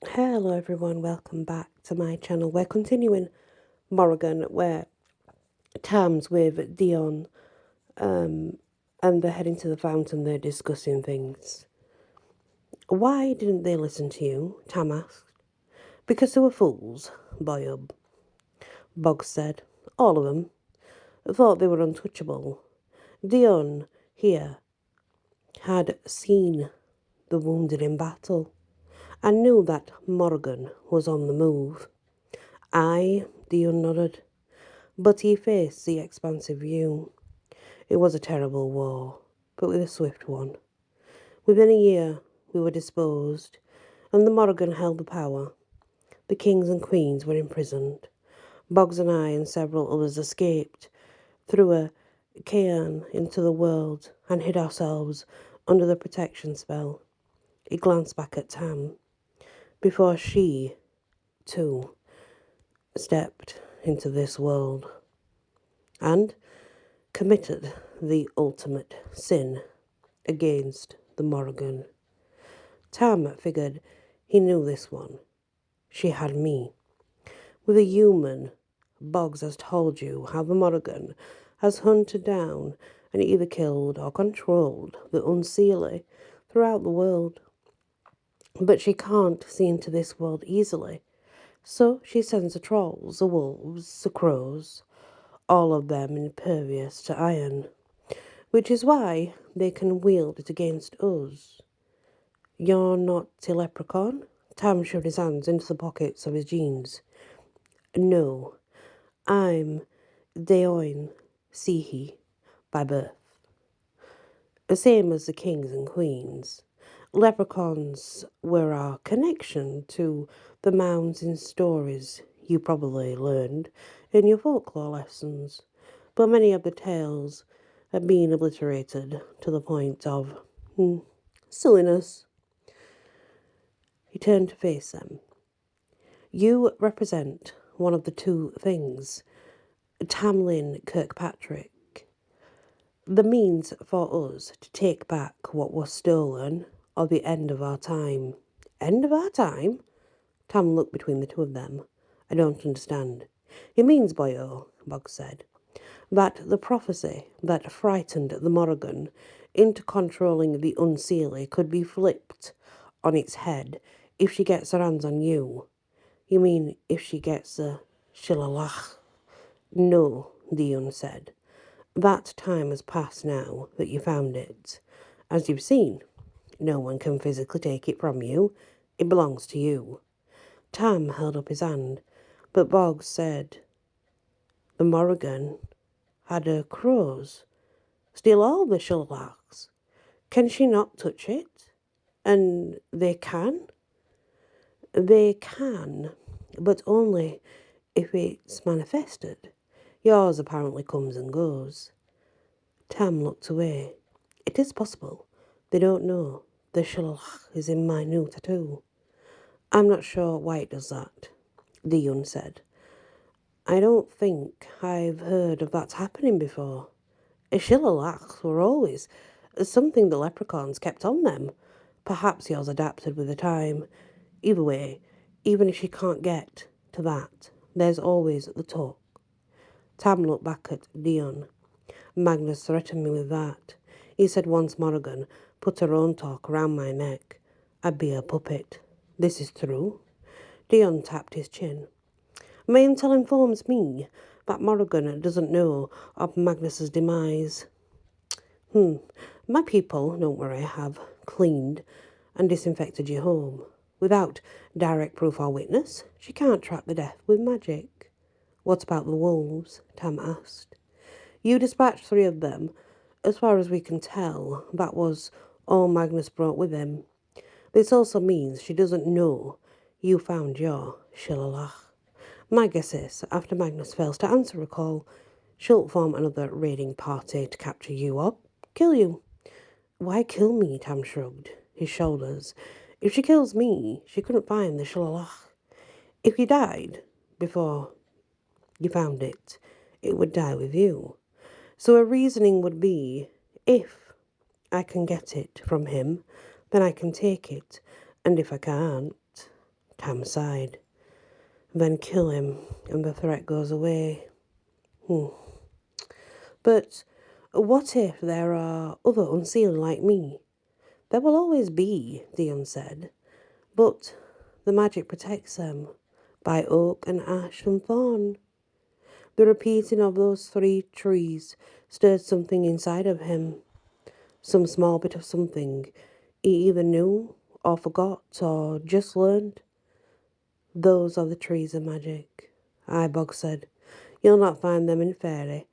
Hello everyone, welcome back to my channel. We're continuing Morrigan where Tam's with Dion and they're heading to the fountain. They're discussing things. Why didn't they listen to you? Tam asked. Because they were fools, Bob. Boggs said. All of them. Thought they were untouchable. Dion, here, had seen the wounded in battle and knew that Morrigan was on the move. Aye, Dion nodded. But he faced the expansive view. It was a terrible war, but with a swift one. Within a year, we were disposed, and the Morrigan held the power. The kings and queens were imprisoned. Boggs and I and several others escaped through a cairn into the world and hid ourselves under the protection spell. He glanced back at Tam before she, too, stepped into this world and committed the ultimate sin against the Morrigan. Tam figured he knew this one. She had me. With a human, Boggs has told you how the Morrigan has hunted down and either killed or controlled the unseelie throughout the world. But she can't see into this world easily. So she sends the trolls, the wolves, the crows, all of them impervious to iron, which is why they can wield it against us. You're not a leprechaun? Tam shoved his hands into the pockets of his jeans. No, I'm Daoin Sihi by birth. The same as the kings and queens. Leprechauns were our connection to the mounds in stories you probably learned in your folklore lessons, but many of the tales have been obliterated to the point of silliness. He turned to face them. You represent one of the two things, Tamlin Kirkpatrick, the means for us to take back what was stolen, or the end of our time. End of our time? Tam looked between the two of them. I don't understand. It means, boyo, Boggs said, that the prophecy that frightened the Morrigan into controlling the unseelie could be flipped on its head if she gets her hands on you. You mean if she gets a shillelagh? No, Dion said. That time has passed now that you found it. As you've seen, no one can physically take it from you. It belongs to you. Tam held up his hand, but Boggs said, the Morrigan had her crows steal all the shillaghs. Can she not touch it? And they can? They can, but only if it's manifested. Yours apparently comes and goes. Tam looked away. It is possible. They don't know. The shillelagh is in my new tattoo. I'm not sure why it does that, Dion said. I don't think I've heard of that happening before. Shillelaghs were always something the leprechauns kept on them. Perhaps yours adapted with the time. Either way, even if she can't get to that, there's always the talk. Tam looked back at Dion. Magnus threatened me with that. He said once Morrigan put her own talk around my neck, I'd be a puppet. This is true. Dion tapped his chin. My intel informs me that Morrigan doesn't know of Magnus's demise. My people, don't worry, have cleaned and disinfected your home. Without direct proof or witness, she can't track the death with magic. What about the wolves? Tam asked. You dispatched 3 of them. As far as we can tell, that was all Magnus brought with him. This also means she doesn't know you found your shillelagh. My guess is, after Magnus fails to answer a call, she'll form another raiding party to capture you or kill you. Why kill me? Tam shrugged his shoulders. If she kills me, she couldn't find the shillelagh. If you died before you found it, it would die with you. So her reasoning would be, if I can get it from him, then I can take it, and if I can't, Tam sighed. Then kill him, and the threat goes away. But what if there are other unseelie like me? There will always be, Dion said, but the magic protects them by oak and ash and thorn. The repeating of those 3 trees stirred something inside of him, some small bit of something he either knew or forgot or just learned. Those are the trees of magic. Aye, Bog said. You'll not find them in fairy.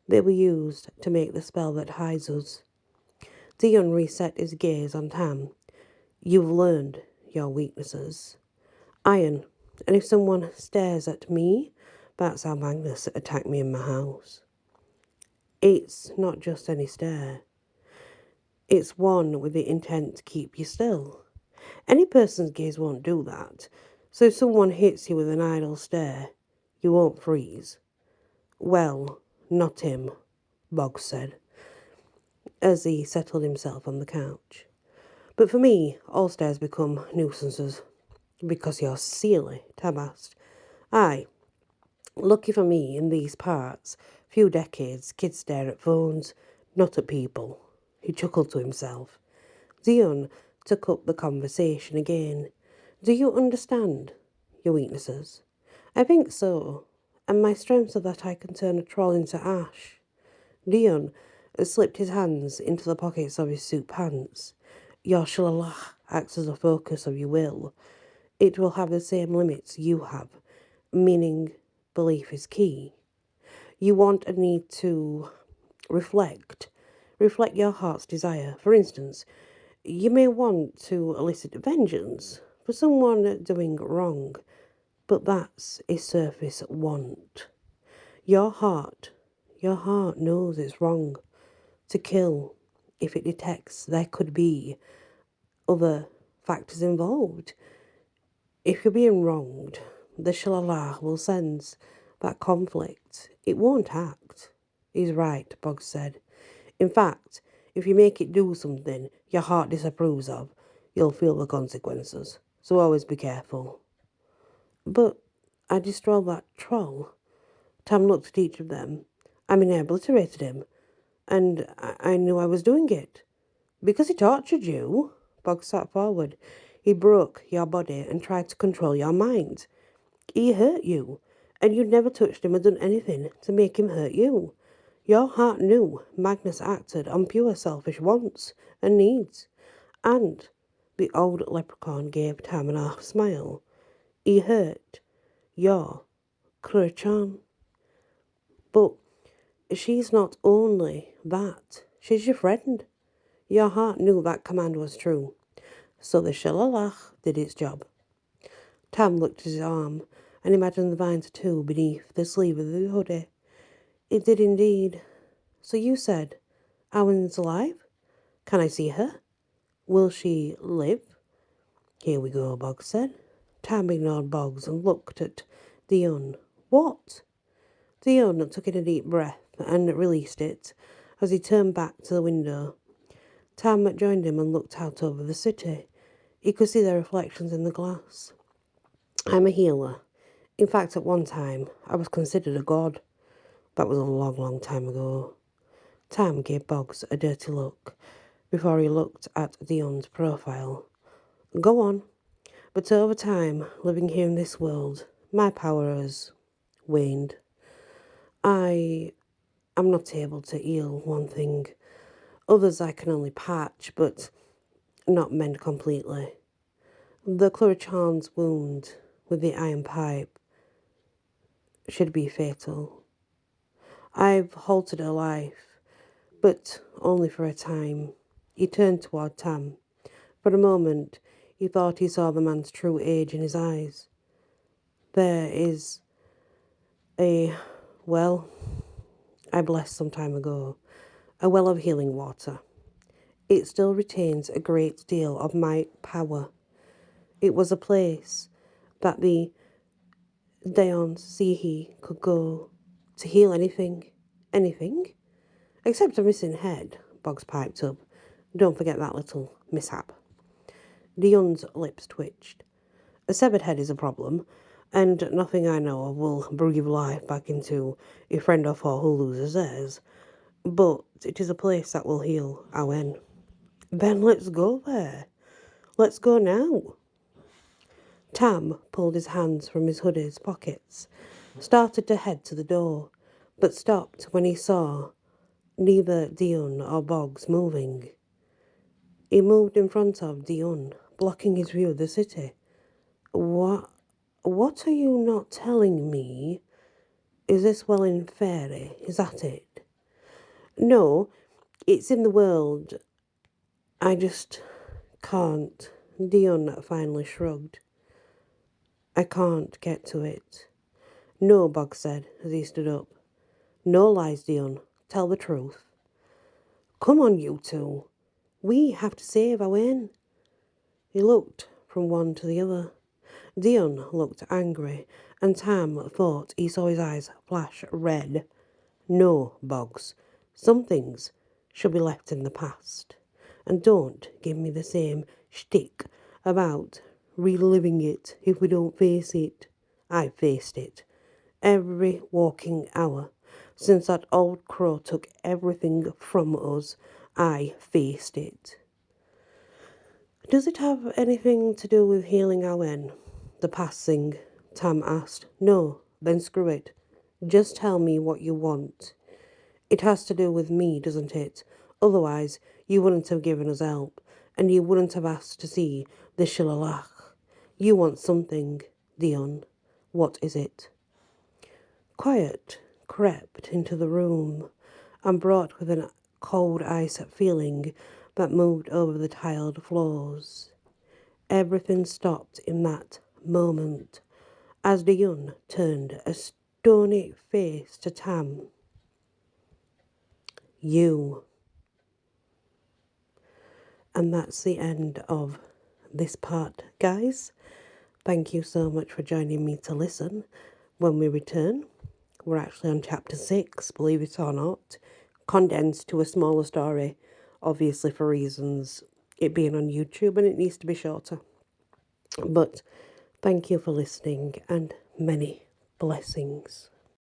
They were used to make the spell that hides us. Dion reset his gaze on Tam. You've learned your weaknesses. Iron. And if someone stares at me, that's how Magnus attacked me in my house. It's not just any stare. It's one with the intent to keep you still. Any person's gaze won't do that. So if someone hits you with an idle stare, you won't freeze. Well, not him, Boggs said, as he settled himself on the couch. But for me, all stares become nuisances. Because you're silly, Tam asked. Aye, lucky for me, in these parts, few decades, kids stare at phones, not at people. He chuckled to himself. Dion took up the conversation again. Do you understand your weaknesses? I think so, and my strengths are that I can turn a troll into ash. Dion slipped his hands into the pockets of his suit pants. Your shillelagh acts as a focus of your will. It will have the same limits you have, meaning belief is key. You want and need to reflect your heart's desire. For instance, you may want to elicit vengeance for someone doing wrong, but that's a surface want. Your heart knows it's wrong to kill if it detects there could be other factors involved. If you're being wronged, the shillelagh will sense that conflict. It won't act. He's right, Boggs said. In fact, if you make it do something your heart disapproves of, you'll feel the consequences. So always be careful. But I destroyed that troll. Tam looked at each of them. I obliterated him. And I knew I was doing it. Because he tortured you, Boggs sat forward. He broke your body and tried to control your mind. He hurt you, and you'd never touched him or done anything to make him hurt you. Your heart knew Magnus acted on pure selfish wants and needs. And the old leprechaun gave Tam an half smile. He hurt your Cruachan. But she's not only that, she's your friend. Your heart knew that command was true. So the shillelagh did its job. Tam looked at his arm and imagined the vines too beneath the sleeve of the hoodie. It did indeed. So you said, Owen's alive? Can I see her? Will she live? Here we go, Boggs said. Tam ignored Boggs and looked at Dion. What? Dion took in a deep breath and released it as he turned back to the window. Tam joined him and looked out over the city. He could see their reflections in the glass. I'm a healer. In fact, at one time, I was considered a god. That was a long, long time ago. Tam gave Boggs a dirty look before he looked at Dion's profile. Go on. But over time, living here in this world, my power has waned. I am not able to heal one thing. Others I can only patch, but not mend completely. The Cruachan's wound with the iron pipe should be fatal. I've halted her life, but only for a time. He turned toward Tam. For a moment, he thought he saw the man's true age in his eyes. There is a well I blessed some time ago, a well of healing water. It still retains a great deal of my power. It was a place that the Daon Sihi could go to heal anything. Anything? Except a missing head, Boggs piped up. Don't forget that little mishap. Dion's lips twitched. A severed head is a problem, and nothing I know of will breathe life back into a friend or foe who loses theirs. But it is a place that will heal Awen. Then let's go there. Let's go now. Tam pulled his hands from his hoodie's pockets, started to head to the door, but stopped when he saw neither Dion or Boggs moving. He moved in front of Dion, blocking his view of the city. What are you not telling me? Is this Welling Fairy? Is that it? No, it's in the world. I just can't. Dion finally shrugged. I can't get to it. No, Boggs said as he stood up. No lies, Dion. Tell the truth. Come on, you two. We have to save Owen. He looked from one to the other. Dion looked angry, and Tam thought he saw his eyes flash red. No, Boggs. Some things should be left in the past. And don't give me the same shtick about reliving it if we don't face it. I've faced it. Every walking hour. Since that old crow took everything from us, I faced it. Does it have anything to do with healing Owen? The passing, Tam asked. No, then screw it. Just tell me what you want. It has to do with me, doesn't it? Otherwise, you wouldn't have given us help, and you wouldn't have asked to see the shillelagh. You want something, Dion. What is it? Quiet crept into the room and brought with an cold ice feeling that moved over the tiled floors. Everything stopped in that moment as Dion turned a stony face to Tam. You. And that's the end of this part, guys. Thank you so much for joining me to listen. When we return, we're actually on chapter 6, believe it or not, condensed to a smaller story, obviously for reasons it being on YouTube and it needs to be shorter. But thank you for listening and many blessings.